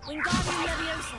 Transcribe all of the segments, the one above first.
Wingardium Leviosa.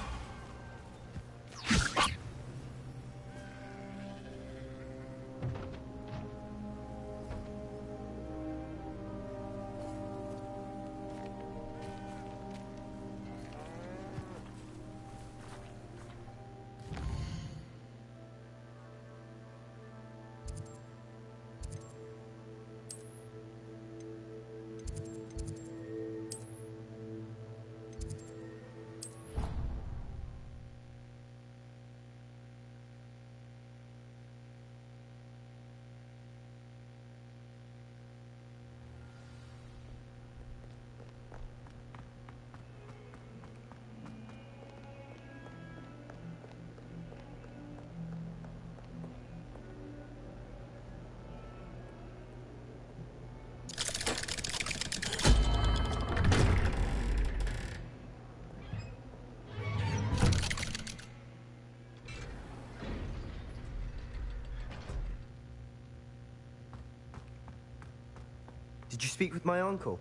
Did you speak with my uncle?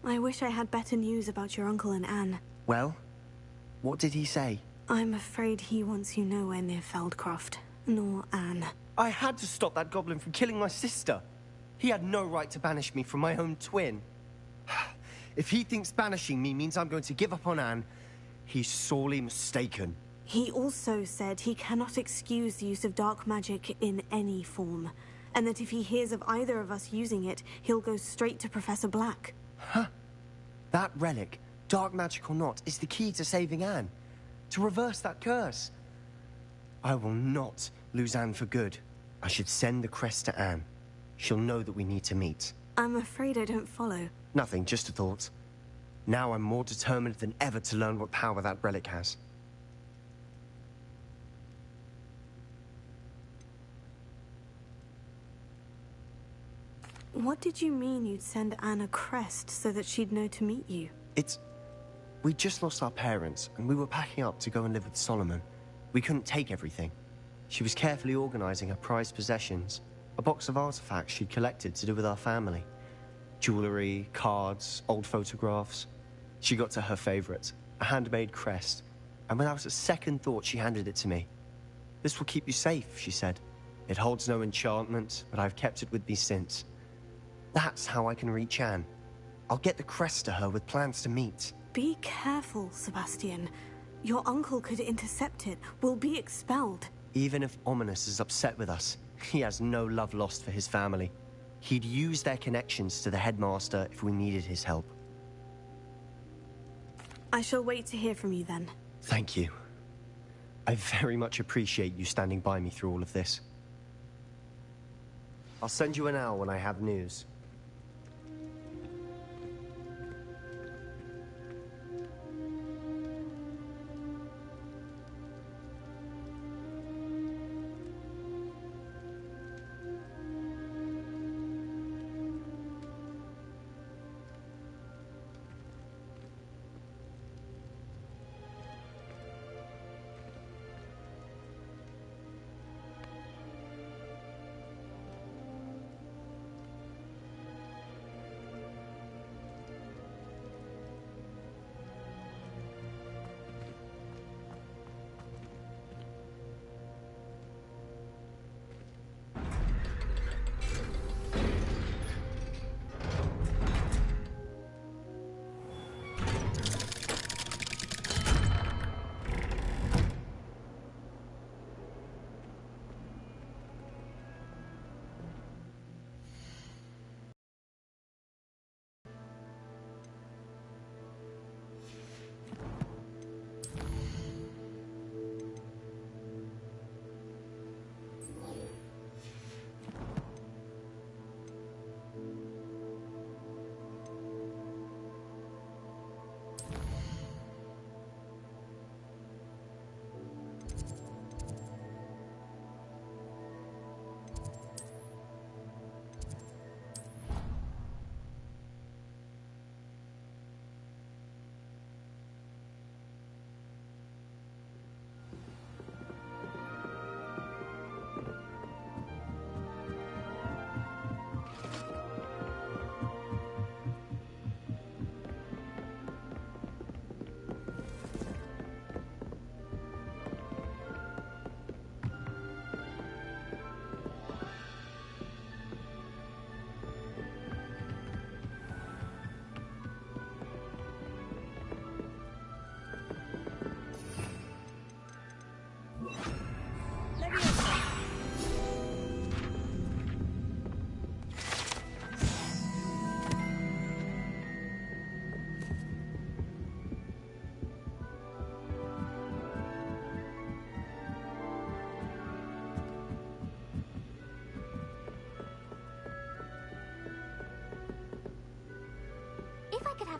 I wish I had better news about your uncle and Anne. Well, what did he say? I'm afraid he wants you nowhere near Feldcroft, nor Anne. I had to stop that goblin from killing my sister. He had no right to banish me from my own twin. If he thinks banishing me means I'm going to give up on Anne, he's sorely mistaken. He also said he cannot excuse the use of dark magic in any form, and that if he hears of either of us using it, he'll go straight to Professor Black. Huh? That relic, dark magic or not, is the key to saving Anne. To reverse that curse. I will not lose Anne for good. I should send the crest to Anne. She'll know that we need to meet. I'm afraid I don't follow. Nothing, just a thought. Now I'm more determined than ever to learn what power that relic has. What did you mean you'd send Anne a crest so that she'd know to meet you? We just lost our parents, and we were packing up to go and live with Solomon. We couldn't take everything. She was carefully organizing her prized possessions, a box of artifacts she'd collected to do with our family. Jewelry, cards, old photographs. She got to her favorite, a handmade crest, and without a second thought she handed it to me. "This will keep you safe," she said. "It holds no enchantment, but I've kept it with me since. That's how I can reach Anne. I'll get the crest to her with plans to meet." Be careful, Sebastian. Your uncle could intercept it. We'll be expelled. Even if Ominous is upset with us, he has no love lost for his family. He'd use their connections to the headmaster if we needed his help. I shall wait to hear from you then. Thank you. I very much appreciate you standing by me through all of this. I'll send you an owl when I have news.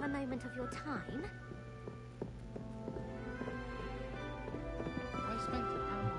a moment of your time? I spent an hour.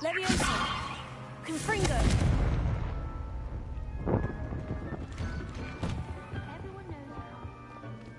Leviosa! Confringo! Everyone knows you can't.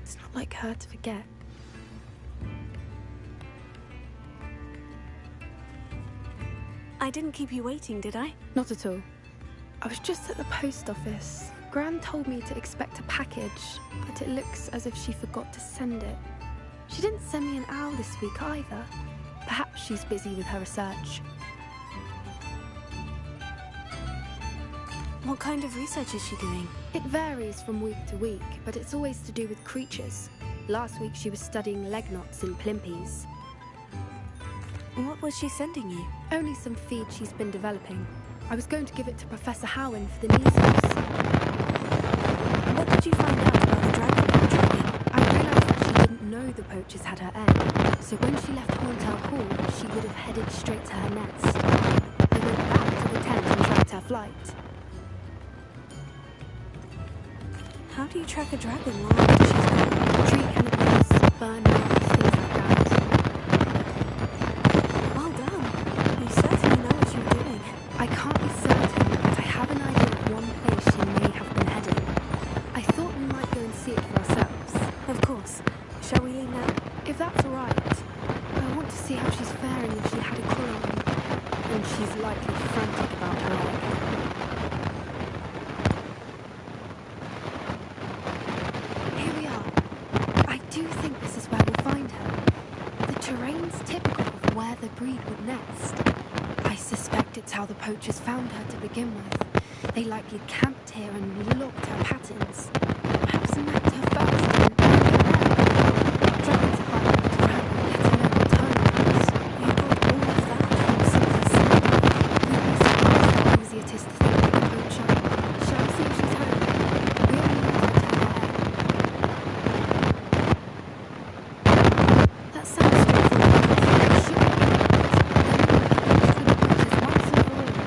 It's not like her to forget. I didn't keep you waiting, did I? Not at all. I was just at the post office. Gran told me to expect a package, but it looks as if she forgot to send it. She didn't send me an owl this week either. Perhaps she's busy with her research. What kind of research is she doing? It varies from week to week, but it's always to do with creatures. Last week she was studying leg knots in plimpies. What was she sending you? Only some feed she's been developing. I was going to give it to Professor Howen for the measles. What did you find out about the dragon tracking? I realised that she didn't know the poachers had her egg, so when she left Hauntel Hall, she would have headed straight to her nest. They went back to the tent and tracked her flight. How do you track a dragon long after she's gone? Tree canopies, burn marks, things like that. Well done. You certainly know what you're doing. I can't be certain, but I have an idea of one place she may have been heading. I thought we might go and see it for ourselves. Of course. Shall we leave now? If that's all right. I want to see how she's faring if she had a collar on. And she's likely frantic about her egg. Here we are. I do think this is where we'll find her. The terrain's typical of where the breed would nest. I suspect it's how the poachers found her to begin with. They likely camped here and logged her patterns. Perhaps mapped her first and dragons are hard to track, let alone return. You got all of that from something simple. You'd be surprised how easy it is to think like a poacher. Shall I see if she's home? We only need to tell her egg. That sounds straightforward. It should be. Then we can finish with the poachers once and for all.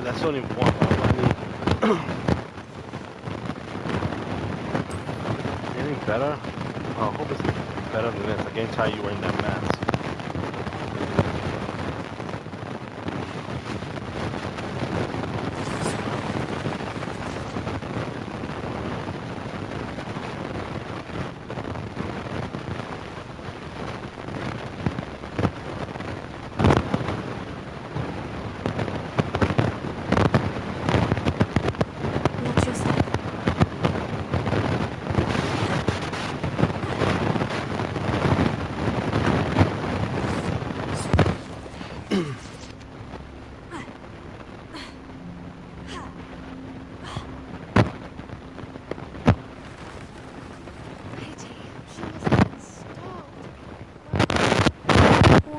That's only one. I need anything better? I hope it's better than this. I can't tell you wearing that mask.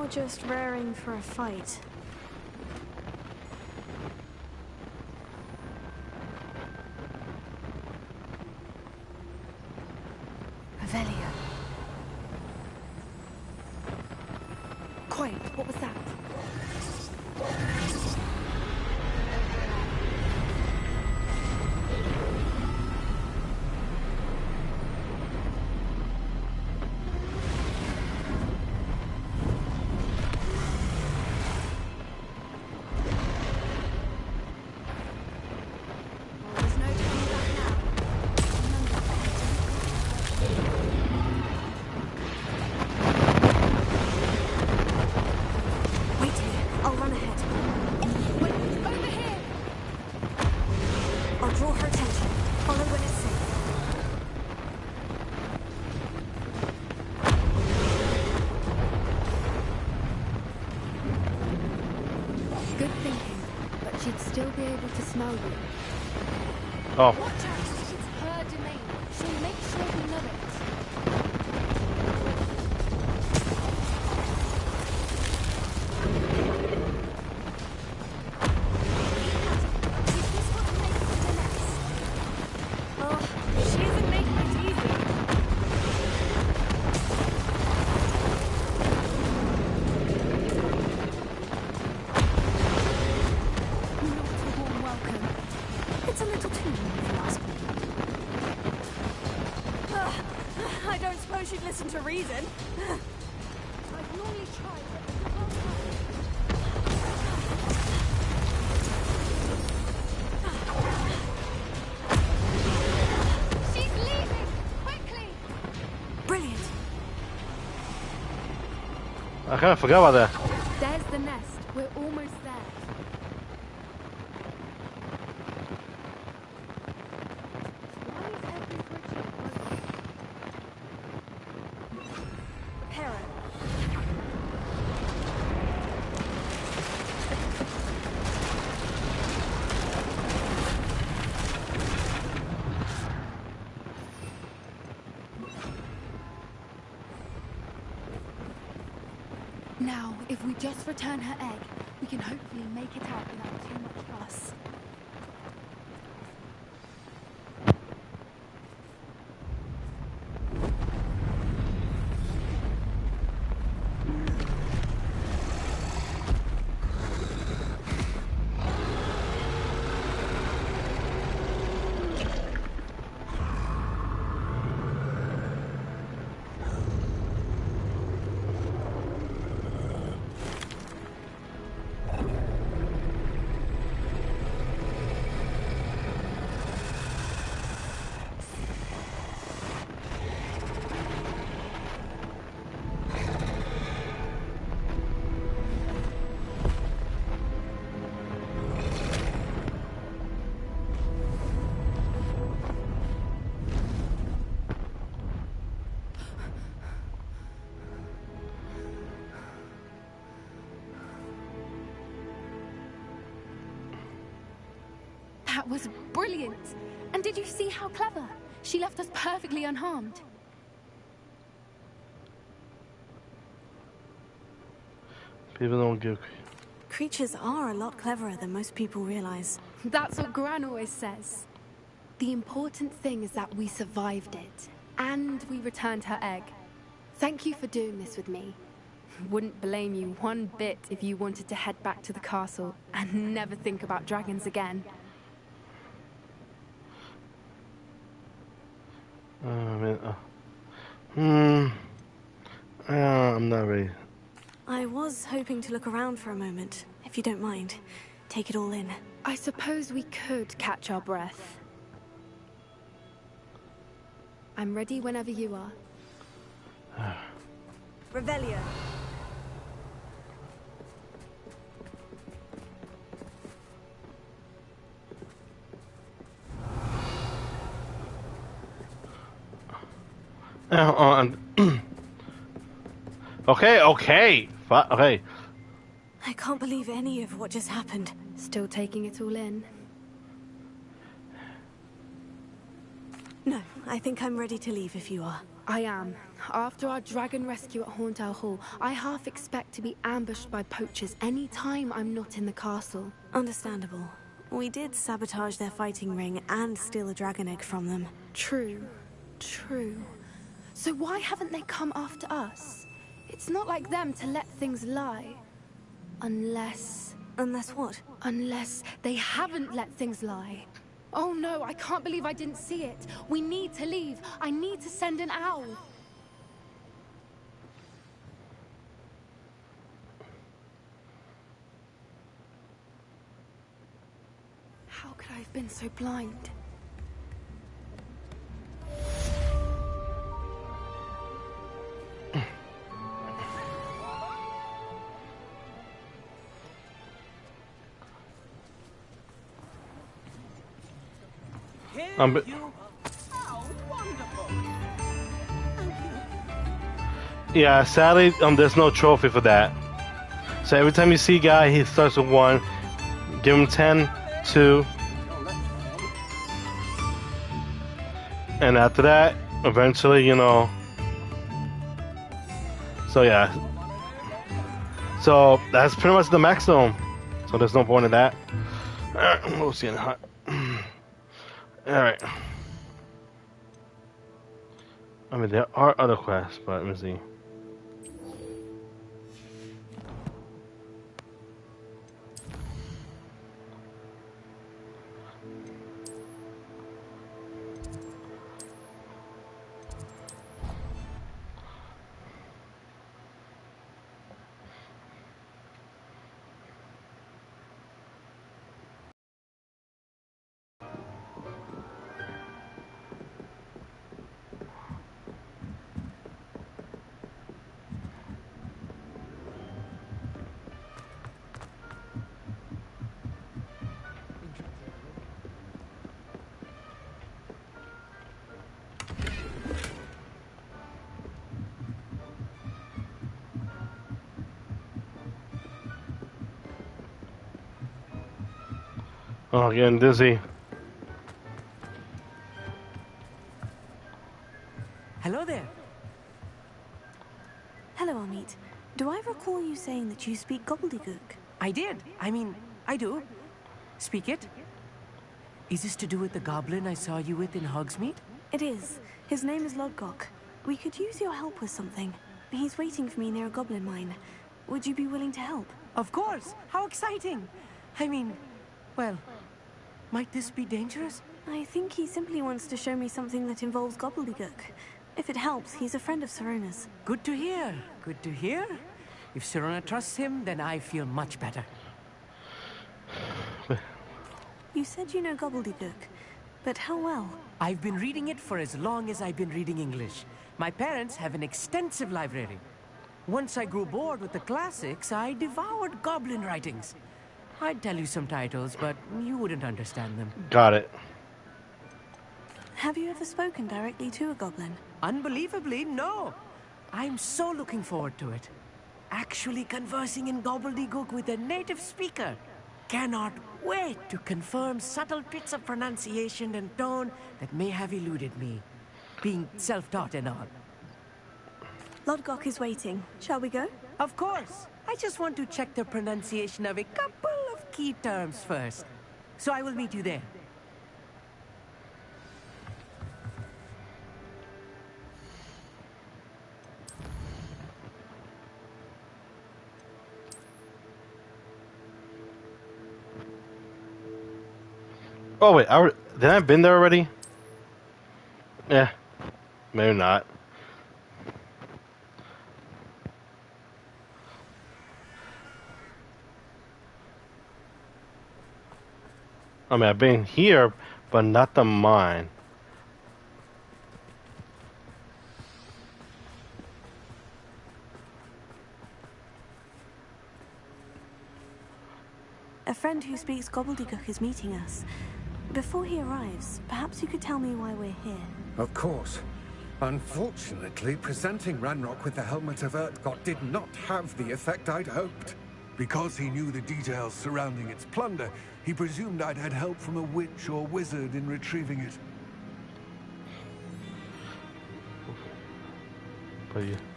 Just raring for a fight. Avelia. Quiet, what was that? be able to smell you. Oh. Watch out! It's her domain. She'll make sure we know it. Is this what makes it a nest? Oh, she isn't making it easy. Not a warm welcome. It's a little too warm if you ask me. I don't suppose she'd listen to reason. I've normally tried, but she's leaving! Quickly! Brilliant. I kind of forgot about that. There's the nest. We're almost there. Why is every creature broken? Hera. Now, if we just return her egg, we can hopefully make it out without too much fuss. That was brilliant! And did you see how clever? She left us perfectly unharmed. People don't give. Creatures are a lot cleverer than most people realize. That's what Gran always says. The important thing is that we survived it. And we returned her egg. Thank you for doing this with me. Wouldn't blame you one bit if you wanted to head back to the castle and never think about dragons again. I'm not ready. I was hoping to look around for a moment, if you don't mind. Take it all in. I suppose we could catch our breath. I'm ready whenever you are. Revelio. Okay. Okay. I can't believe any of what just happened. Still taking it all in. No, I think I'm ready to leave if you are. I am. After our dragon rescue at Hauntow Hall, I half expect to be ambushed by poachers any time I'm not in the castle. Understandable. We did sabotage their fighting ring and steal a dragon egg from them. True. So why haven't they come after us? It's not like them to let things lie. Unless what? Unless they haven't let things lie. Oh no, I can't believe I didn't see it. We need to leave. I need to send an owl. How could I have been so blind? Yeah, sadly, there's no trophy for that. So every time you see a guy, he starts with 1. Give him 10, 2. And after that, eventually, you know. So yeah. So that's pretty much the maximum. So there's no point in that. Oh, it's getting hot. Alright. I mean, there are other quests, but let me see. Oh, getting dizzy. Hello there. Hello, Amit. Do I recall you saying that you speak gobbledygook? I did. I mean, I do. Speak it. Is this to do with the goblin I saw you with in Hogsmeade? It is. His name is Lodgok. We could use your help with something. He's waiting for me near a goblin mine. Would you be willing to help? Of course. How exciting. I mean, well, might this be dangerous? I think he simply wants to show me something that involves gobbledygook. If it helps, he's a friend of Serona's. Good to hear. Good to hear. If Serona trusts him, then I feel much better. You said you know gobbledygook, but how well? I've been reading it for as long as I've been reading English. My parents have an extensive library. Once I grew bored with the classics, I devoured goblin writings. I'd tell you some titles, but you wouldn't understand them. Got it. Have you ever spoken directly to a goblin? Unbelievably, no. I'm so looking forward to it. Actually conversing in gobbledygook with a native speaker. Cannot wait to confirm subtle bits of pronunciation and tone that may have eluded me. Being self-taught and all. Lodgok is waiting. Shall we go? Of course. I just want to check the pronunciation of a couple of key terms first. So I will meet you there. Oh wait, did I have been there already? Yeah, maybe not. I mean, I've been here, but not the mine. A friend who speaks gobbledygook is meeting us. Before he arrives, perhaps you could tell me why we're here. Of course. Unfortunately, presenting Ranrock with the Helmet of Urtkot did not have the effect I'd hoped. Because he knew the details surrounding its plunder, he presumed I'd had help from a witch or wizard in retrieving it.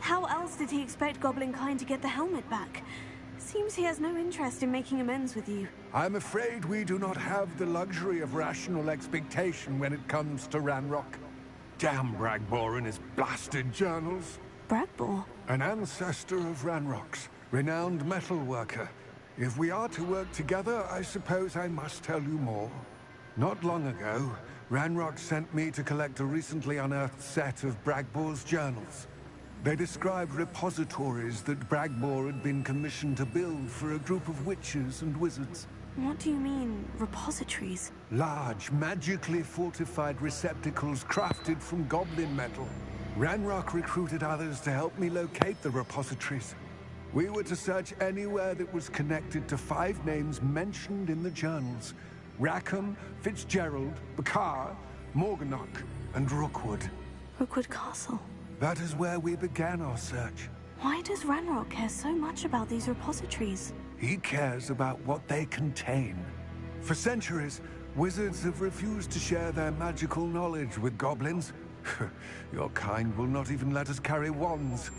How else did he expect Goblinkind to get the helmet back? Seems he has no interest in making amends with you. I'm afraid we do not have the luxury of rational expectation when it comes to Ranrock. Damn Bragbor and his blasted journals. Bragbor? An ancestor of Ranrock's, renowned metal worker. If we are to work together, I suppose I must tell you more. Not long ago, Ranrock sent me to collect a recently unearthed set of Bragbor's journals. They described repositories that Bragbor had been commissioned to build for a group of witches and wizards. What do you mean, repositories? Large, magically fortified receptacles crafted from goblin metal. Ranrock recruited others to help me locate the repositories. We were to search anywhere that was connected to 5 names mentioned in the journals. Rackham, Fitzgerald, Bakar, Morganach, and Rookwood. Rookwood Castle. That is where we began our search. Why does Ranrock care so much about these repositories? He cares about what they contain. For centuries, wizards have refused to share their magical knowledge with goblins. Your kind will not even let us carry wands.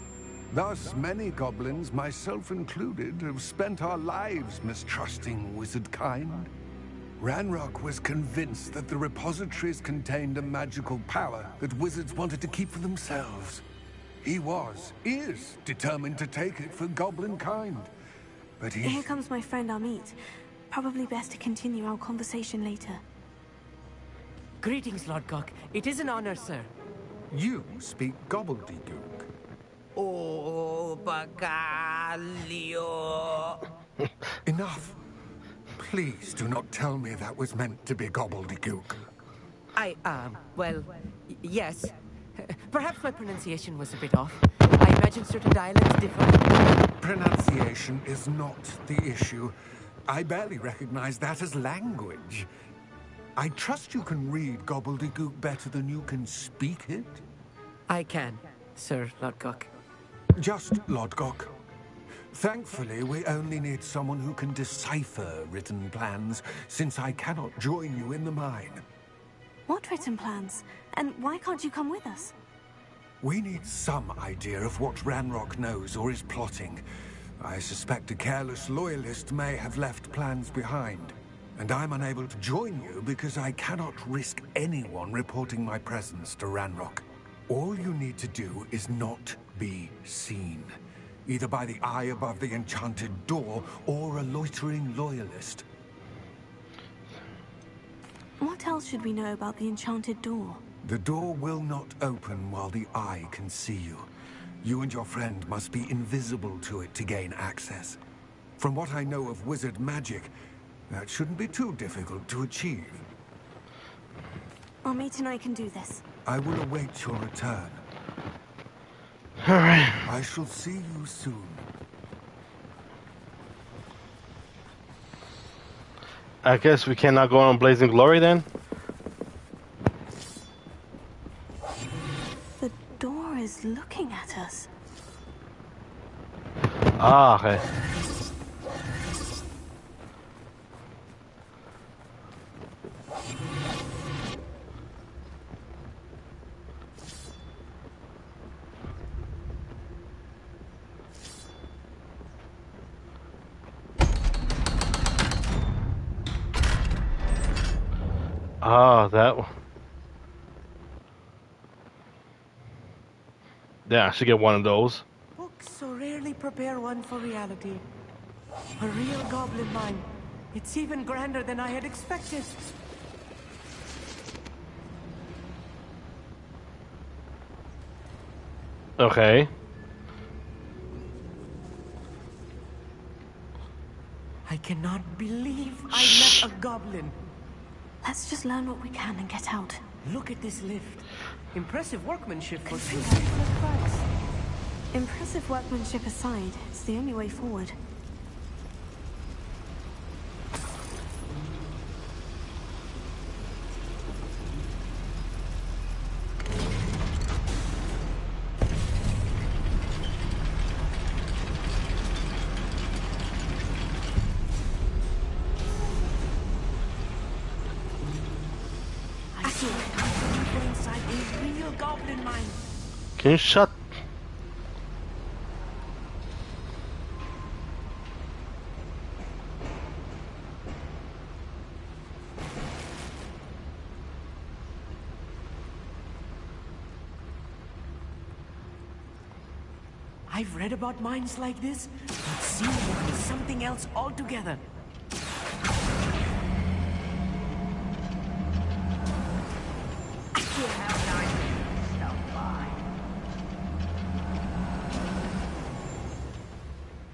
Thus, many goblins, myself included, have spent our lives mistrusting wizard kind. Ranrock was convinced that the repositories contained a magical power that wizards wanted to keep for themselves. He is determined to take it for goblin kind. But Here comes my friend Amit. Probably best to continue our conversation later. Greetings, Lord Gok. It is an honor, sir. You speak gobbledygook. Oh, Bagalio. Enough. Please do not tell me that was meant to be gobbledygook. Well, yes. Perhaps my pronunciation was a bit off. I imagine certain dialects differ. Pronunciation is not the issue. I barely recognize that as language. I trust you can read gobbledygook better than you can speak it? I can, Sir Lord Gok. Just Lord Gok. Thankfully, we only need someone who can decipher written plans, since I cannot join you in the mine. What written plans? And why can't you come with us? We need some idea of what Ranrock knows or is plotting. I suspect a careless loyalist may have left plans behind. And I'm unable to join you because I cannot risk anyone reporting my presence to Ranrock. All you need to do is not be seen. Either by the eye above the enchanted door, or a loitering loyalist. What else should we know about the enchanted door? The door will not open while the eye can see you. You and your friend must be invisible to it to gain access. From what I know of wizard magic, that shouldn't be too difficult to achieve. Amit and I can do this. I will await your return. Alright. I shall see you soon. I guess we cannot go on Blazing Glory then? The door is looking at us. Ah, okay. Ah, that one. Yeah, I should get one of those. Books so rarely prepare one for reality. A real goblin mine. It's even grander than I had expected. Okay. I cannot believe I met a goblin. Let's just learn what we can and get out. Look at this lift. Impressive workmanship for so little price. Impressive workmanship aside, it's the only way forward. Inside a real goblin mine. Can you shut? I've read about mines like this, but seeing one is something else altogether.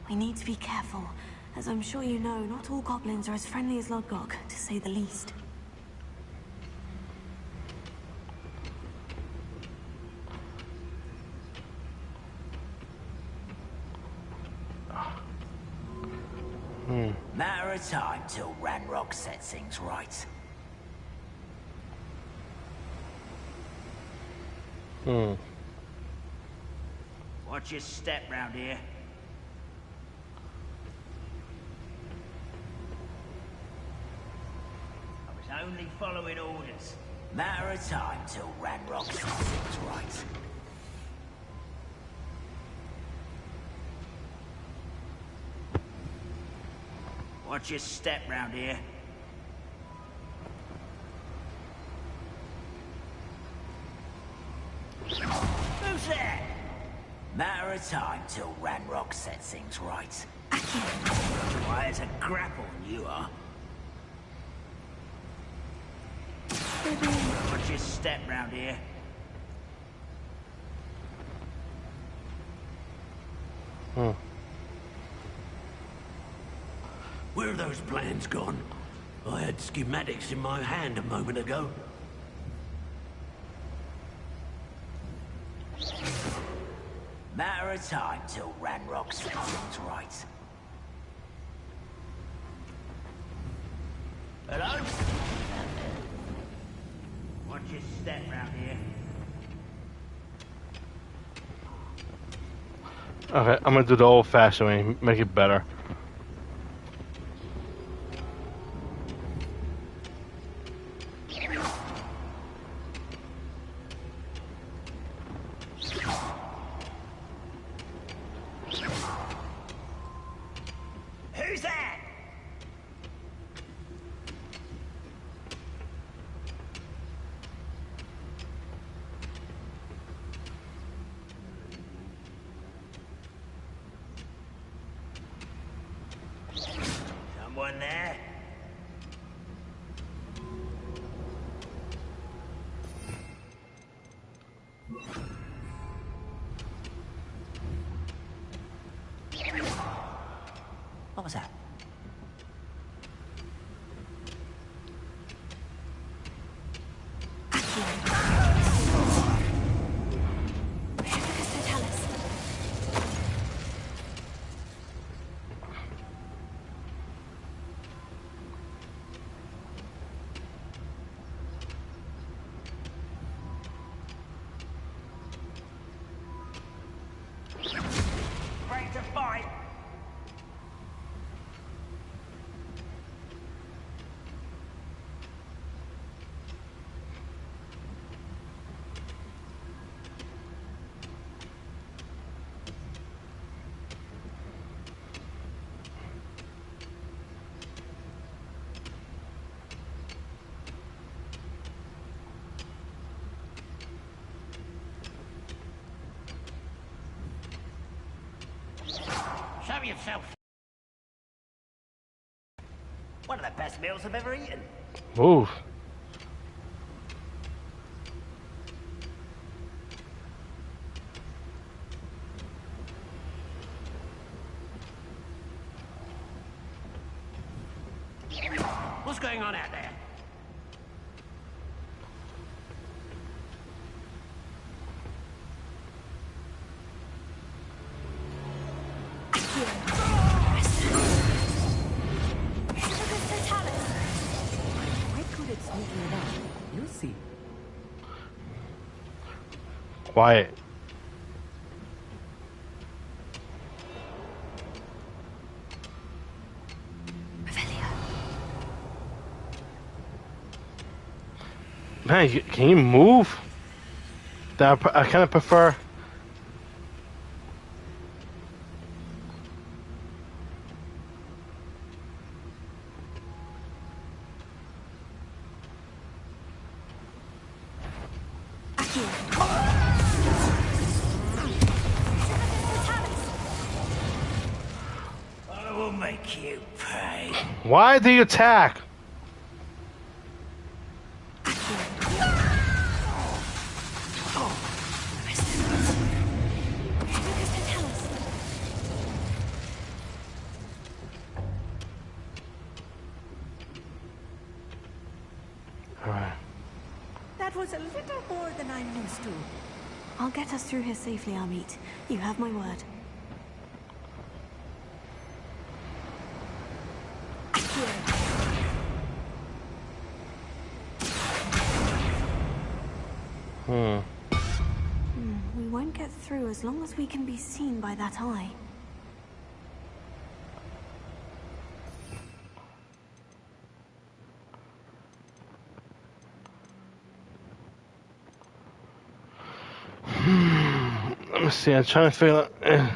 We need to be careful. As I'm sure you know, not all goblins are as friendly as Lodgok, to say the least. Matter of time till Ranrock sets things right. Watch your step round here. only following orders. Matter of time till Ranrock sets things right. Watch your step round here. Who's there? Matter of time till Ranrock sets things right. Why, it's a grapple you are. Watch your step round here. Where are those plans gone? I had schematics in my hand a moment ago. Matter of time till Ranrock sets things right. Hello? Watch your step round here. Okay, I'm gonna do the old-fashioned way, make it better. Who's that? Someone there? What was that? Ready to fight? Show yourself. One of the best meals I've ever eaten. Ooh. What's going on out there? You'll see. Quiet. Man, can you move? I kind of prefer. I will make you pay. Why do you attack? That was a little more than I'm used to. I'll get us through here safely, Amit. You have my word. We won't get through as long as we can be seen by that eye. Let's see, I'm trying to figure out.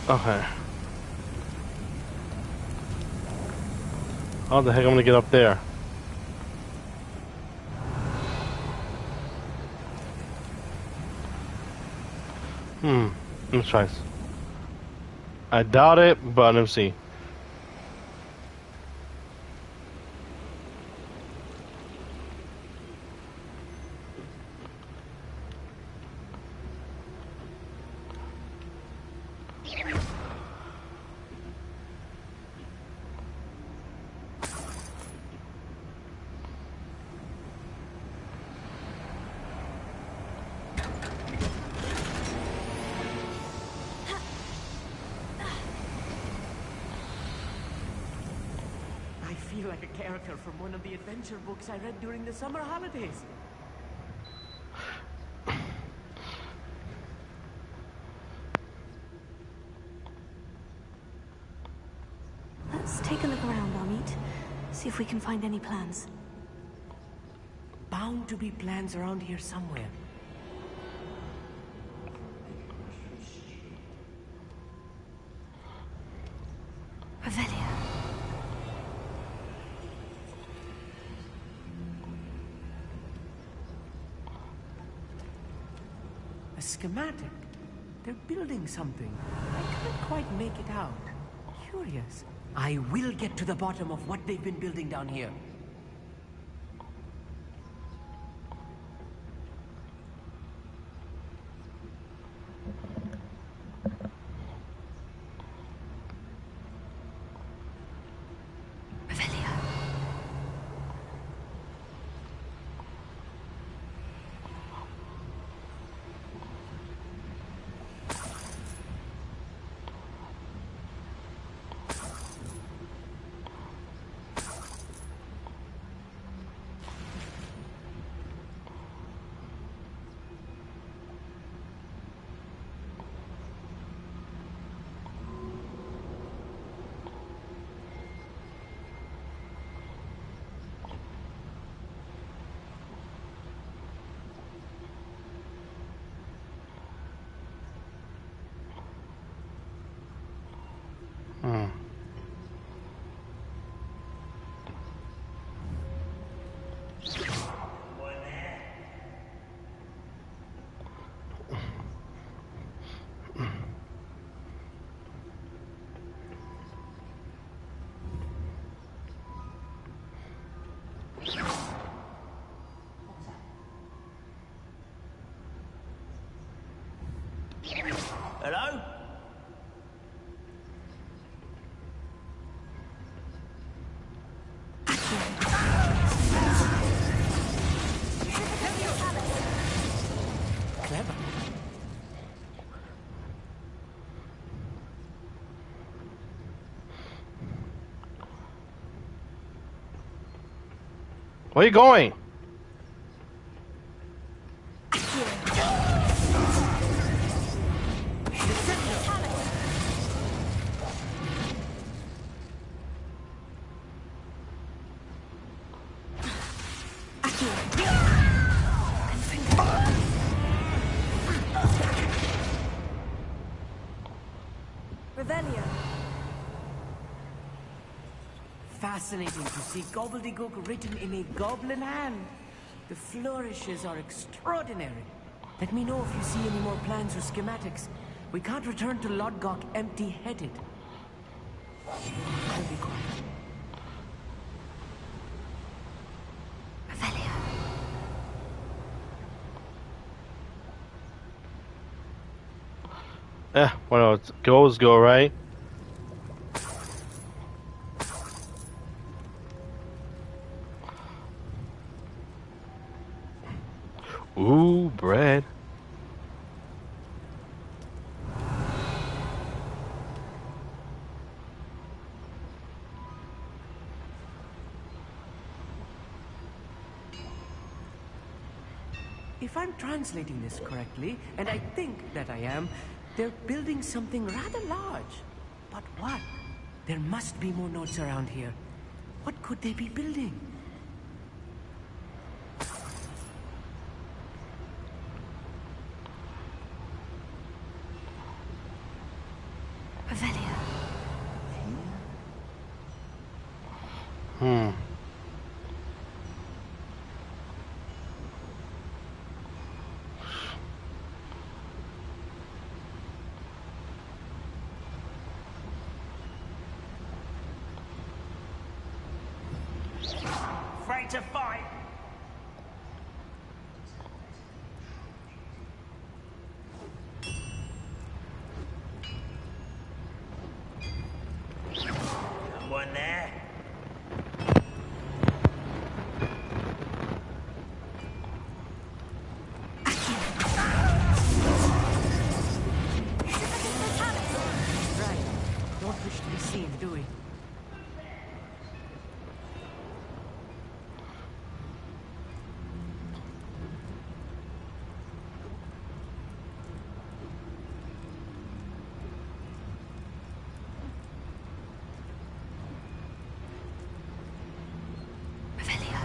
Okay. How the heck am I gonna get up there? Let's try this. I doubt it, but let's see. I feel like a character from one of the adventure books I read during the summer holidays. Let's take a look around, Amit. See if we can find any plans. Bound to be plans around here somewhere. Revelia. A schematic. They're building something. I can't quite make it out. Curious. I will get to the bottom of what they've been building down here. Hello? Clever. Where are you going? Revelia. Fascinating to see gobbledygook written in a goblin hand. The flourishes are extraordinary. Let me know if you see any more plans or schematics. We can't return to Lodgok empty-headed. I'll be quiet. Revelio. Well, goals go right. Ooh, bread. If I'm translating this correctly, and I think that I am, they're building something rather large. But what? There must be more notes around here. What could they be building? Revelio. Afraid to fight? Someone there? Right. Don't wish to be seen, do we? Revelio.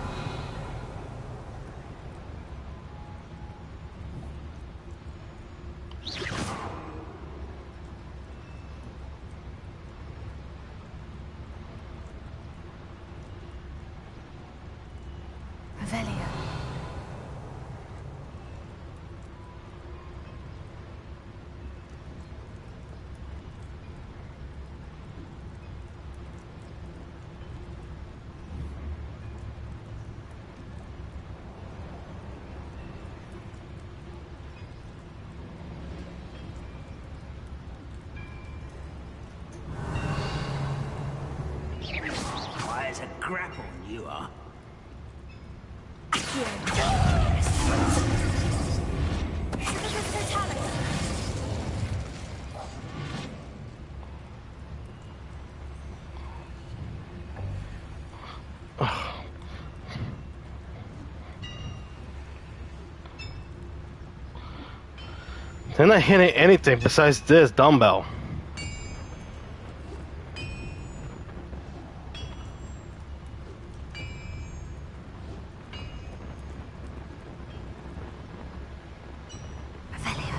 Revelio. Why, as a grapple, you are. They're not hitting anything besides this dumbbell. Revelio.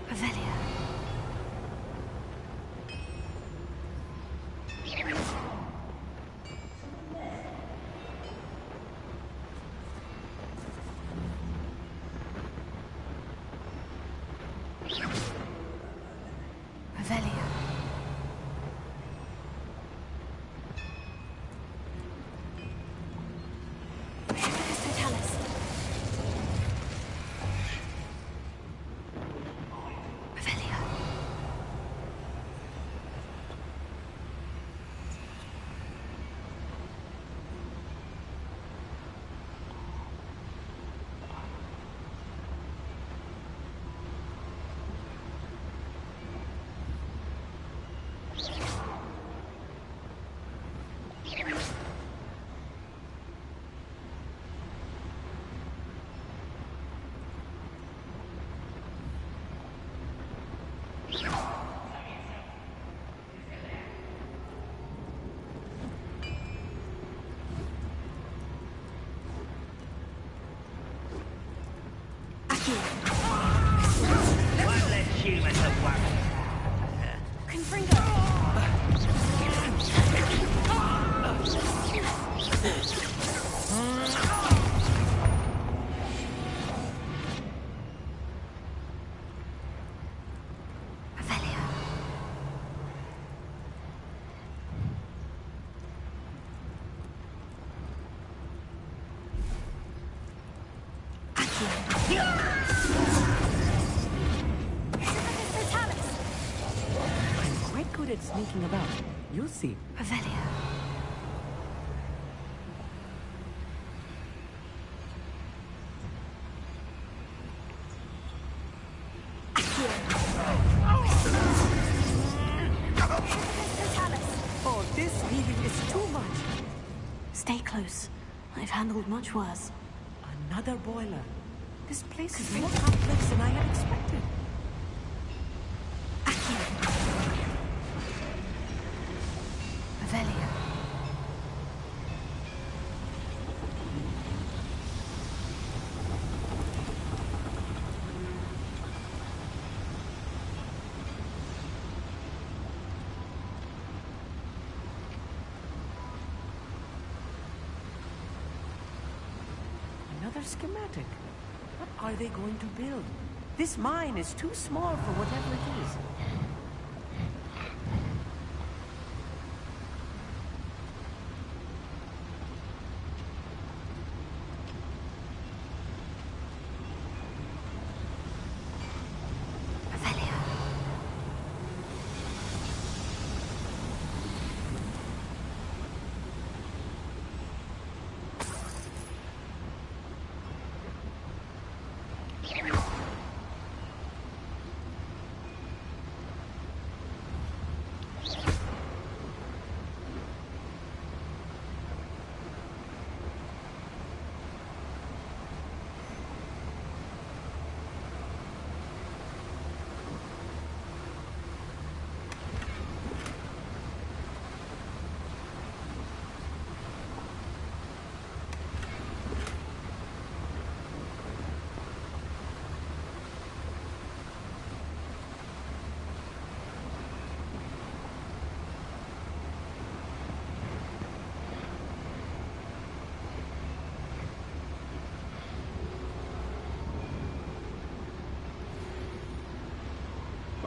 Revelio. I'm quite good at sneaking about. You'll see. Revelio. Oh, this healing is too much. Stay close. I've handled much worse. Another boiler. This place is more complex than I had expected. Revelio. Another schematic. What are they going to build? This mine is too small for whatever it is. Revelio.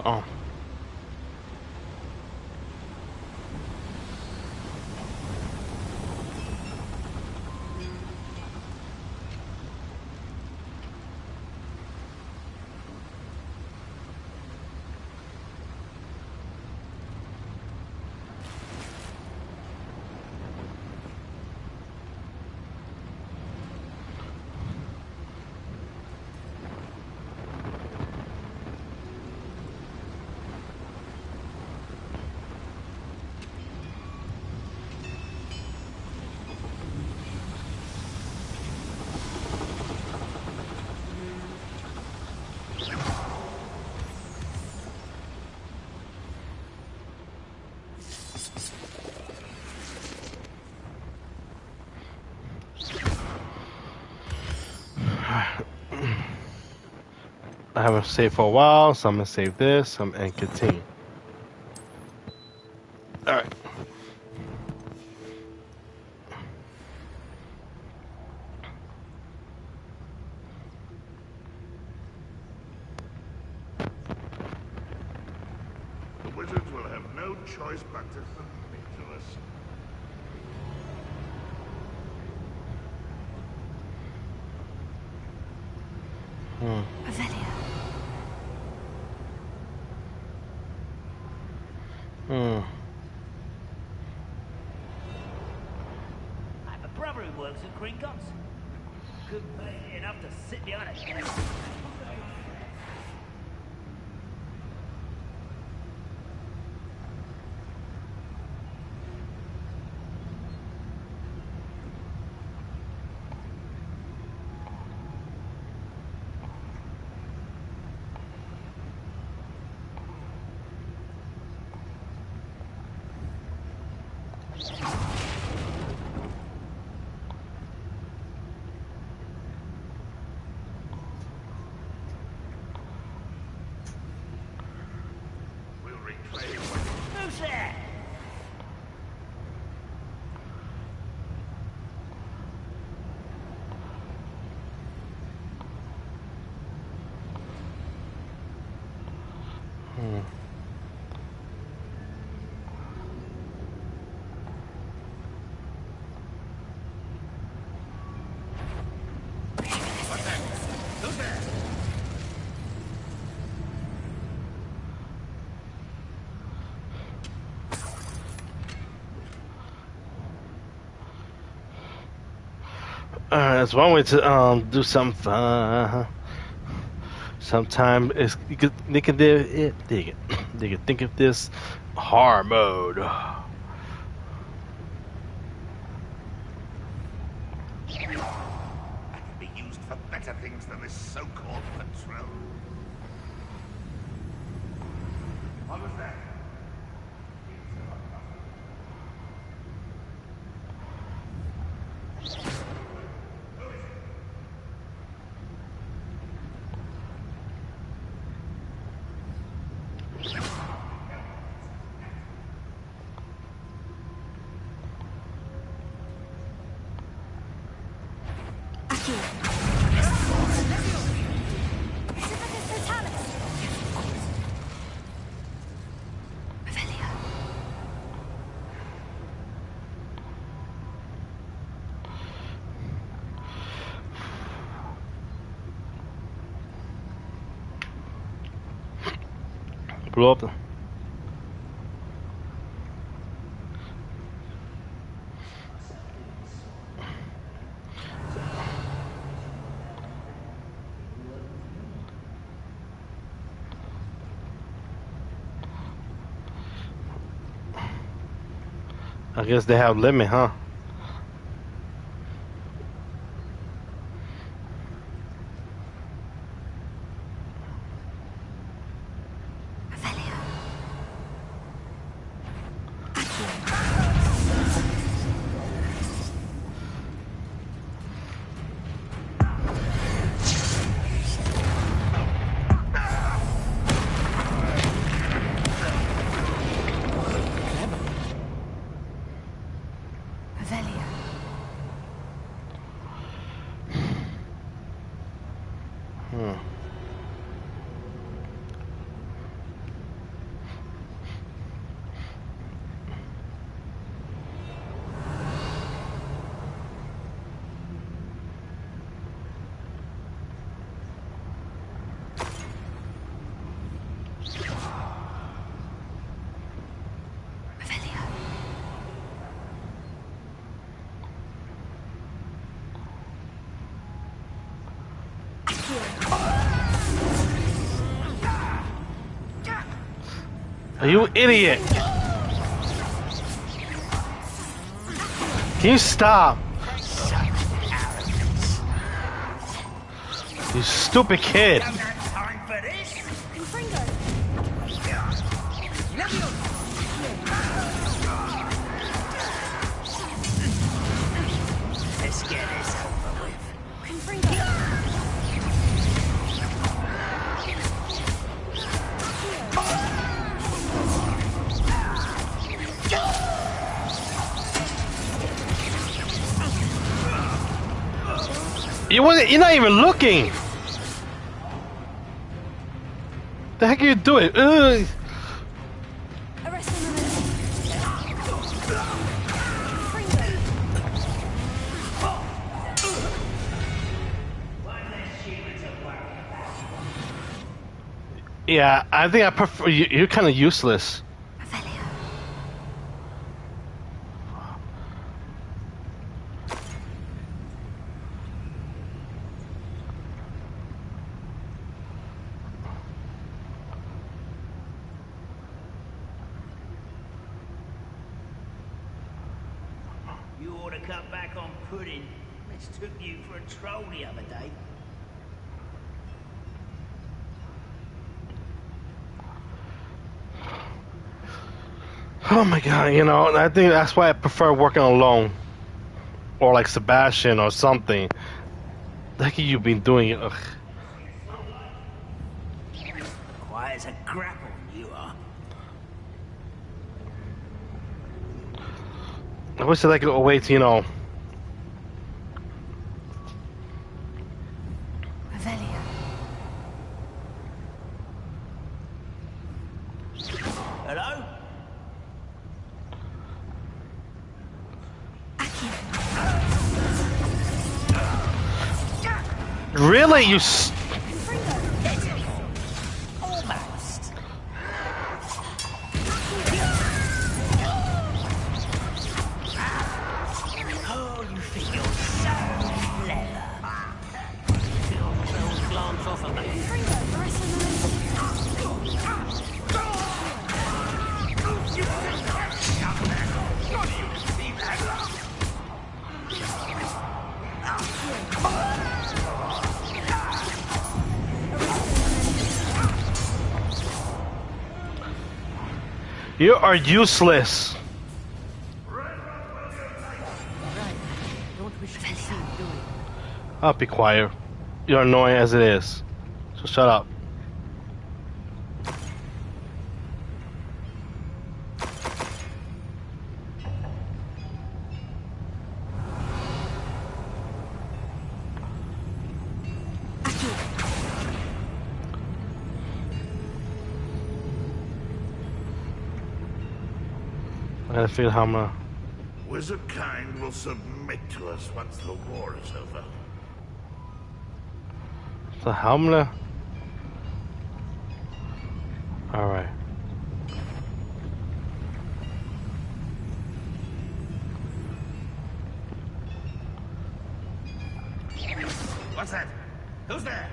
Oh. I haven't saved for a while, so I'm gonna save this and continue. Alright. The wizards will have no choice but to submit to us. Revelio. I have a brother who works at Gringotts. Could pay enough to sit behind a desk. That's one way to do something fun. Sometimes it's you could they can do it. They can think of this hard mode. That can be used for better things than this so-called patrol. What was that? Blow up the. I guess they have limit, huh? Are you an idiot? Can you stop? You stupid kid. Let's get this over with. You're not even looking. The heck are you doing? Ugh. Yeah, I think I prefer you. You're kind of useless. You ought to cut back on pudding. Mistook you for a troll the other day. Oh my god, you know, I think that's why I prefer working alone. Or like Sebastian or something. The heck have you been doing? Ugh. Quiet as a grapple, you are. I wish I could wait, you know. Hello? Really? You Almost. Oh, you think you're so You are useless. Right. Don't wish to be seen doing. I'll be quiet. You're annoying as it is. So shut up. I gotta feel how I'm gonna... Wizard kind will submit to us once the war is over. So how I'm gonna... Alright. What's that? Who's there?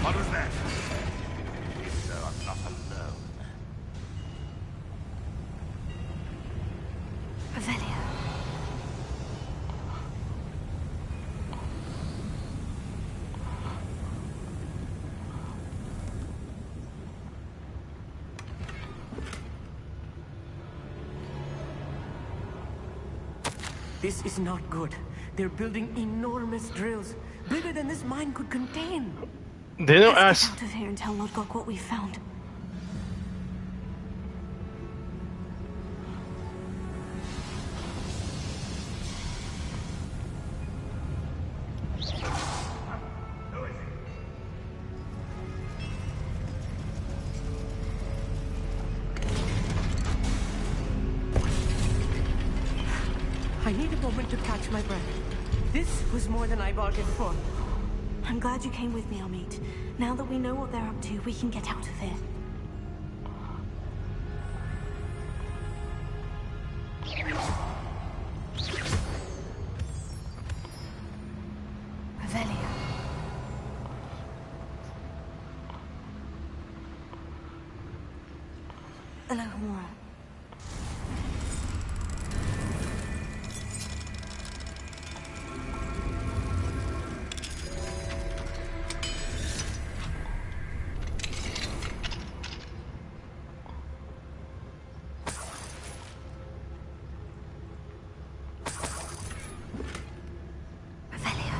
What was that? So I'm not alone. Avelia. This is not good. They're building enormous drills, bigger than this mine could contain. They don't Let's ask... get out of here and tell Lodgok what we found. I need a moment to catch my breath. This was more than I bargained for. I'm glad you came with me, Amit. Now that we know what they're up to, we can get out of here. Avelia. Alohomora. Avelia.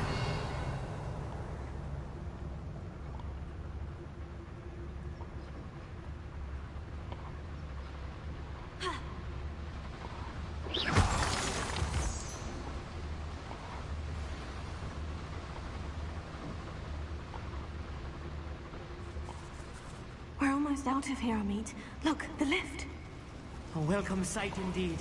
We're almost out of here, Amit. Look, the lift. A welcome sight indeed.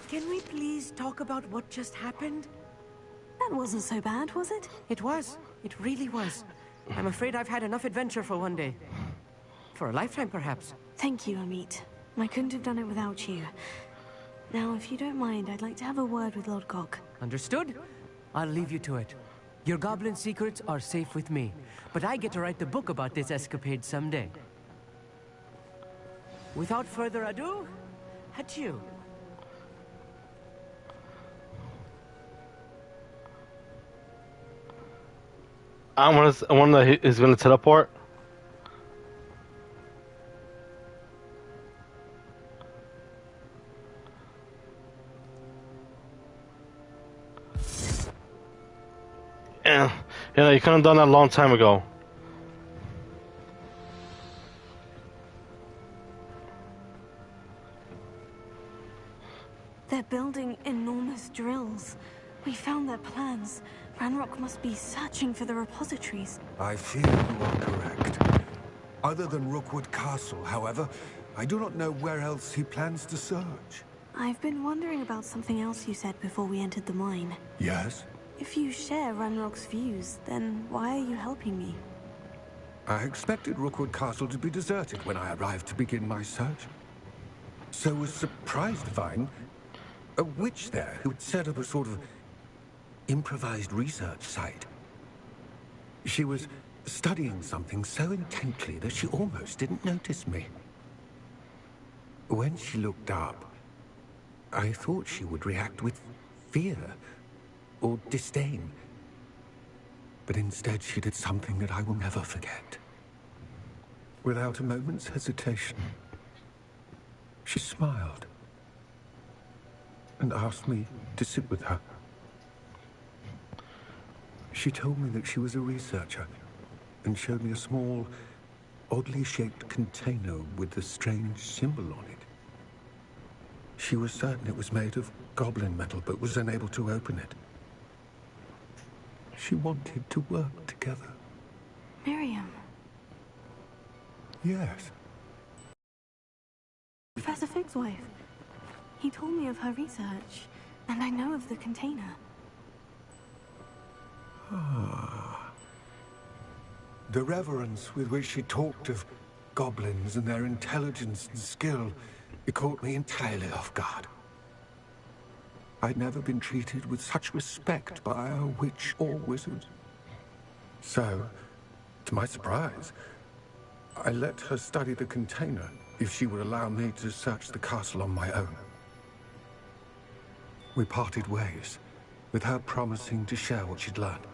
Can we please talk about what just happened? That wasn't so bad, was it? It was. It really was. I'm afraid I've had enough adventure for one day. For a lifetime, perhaps. Thank you, Amit. I couldn't have done it without you. Now, if you don't mind, I'd like to have a word with Lodgok. Understood? I'll leave you to it. Your goblin secrets are safe with me, but I get to write the book about this escapade someday. Without further ado, adieu. I want that he's gonna teleport. Yeah, you could have done that a long time ago. They're building enormous drills. We found their plans. Ranrock must be searching for the repositories. I fear you are correct. Other than Rookwood Castle, however, I do not know where else he plans to search. I've been wondering about something else you said before we entered the mine. Yes? If you share Ranrock's views, then why are you helping me? I expected Rookwood Castle to be deserted when I arrived to begin my search. So was surprised to find a witch there who had set up a sort of improvised research site. She was studying something so intently that she almost didn't notice me. When she looked up, I thought she would react with fear or disdain. But instead she did something that I will never forget. Without a moment's hesitation, she smiled and asked me to sit with her. She told me that she was a researcher and showed me a small, oddly shaped container with a strange symbol on it. She was certain it was made of goblin metal, but was unable to open it. She wanted to work together. Miriam. Yes. Professor Fig's wife. He told me of her research, and I know of the container. Ah. The reverence with which she talked of goblins and their intelligence and skill, it caught me entirely off guard. I'd never been treated with such respect by a witch or wizard. So, to my surprise, I let her study the container if she would allow me to search the castle on my own. We parted ways, with her promising to share what she'd learned.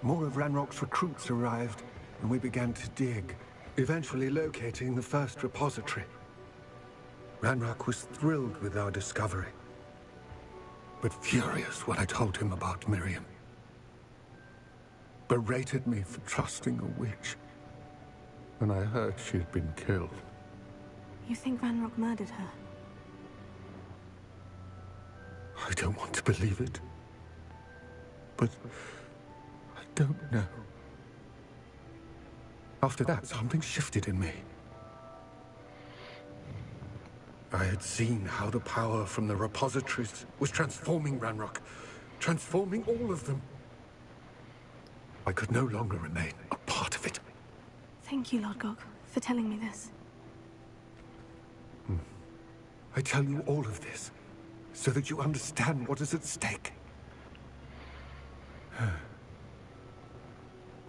More of Ranrock's recruits arrived, and we began to dig, eventually locating the first repository. Ranrock was thrilled with our discovery, but furious when I told him about Miriam. Berated me for trusting a witch when I heard she had been killed. You think Ranrock murdered her? I don't want to believe it, but I don't know. After that, something shifted in me. I had seen how the power from the repositories was transforming Ranrock, transforming all of them. I could no longer remain a part of it. Thank you, Lord Gog, for telling me this. I tell you all of this so that you understand what is at stake.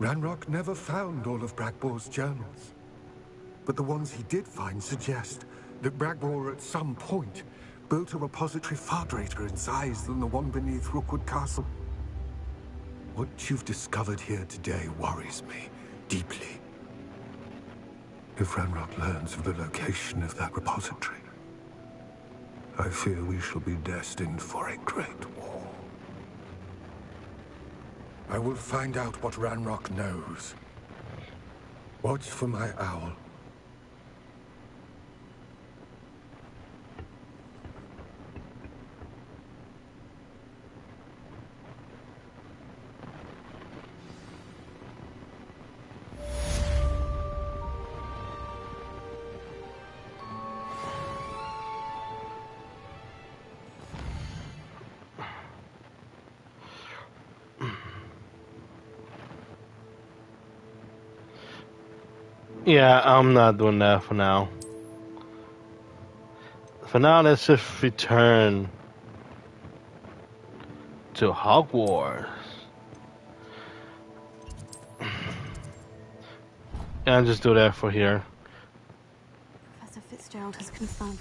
Ranrock never found all of Bragbor's journals, but the ones he did find suggest that Bragbor at some point built a repository far greater in size than the one beneath Rookwood Castle. What you've discovered here today worries me deeply. If Ranrock learns of the location of that repository, I fear we shall be destined for a great war. I will find out what Ranrock knows. Watch for my owl. Yeah, I'm not doing that for now. For now, let's just return to Hogwarts. And just do that for here. Professor Fitzgerald has confirmed.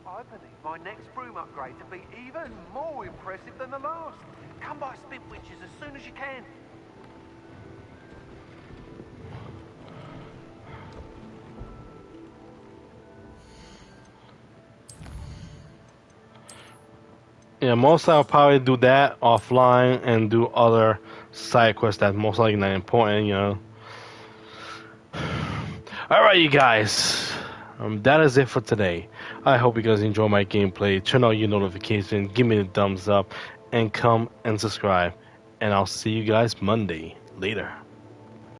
I believe my next broom upgrade to be even more impressive than the last. Come by Spitwitches as soon as you can. Yeah, most I'll probably do that offline and do other side quests that most likely not important, you know. Alright, you guys. that is it for today. I hope you guys enjoy my gameplay. Turn on your notifications, give me the thumbs up, and come and subscribe. And I'll see you guys Monday. Later.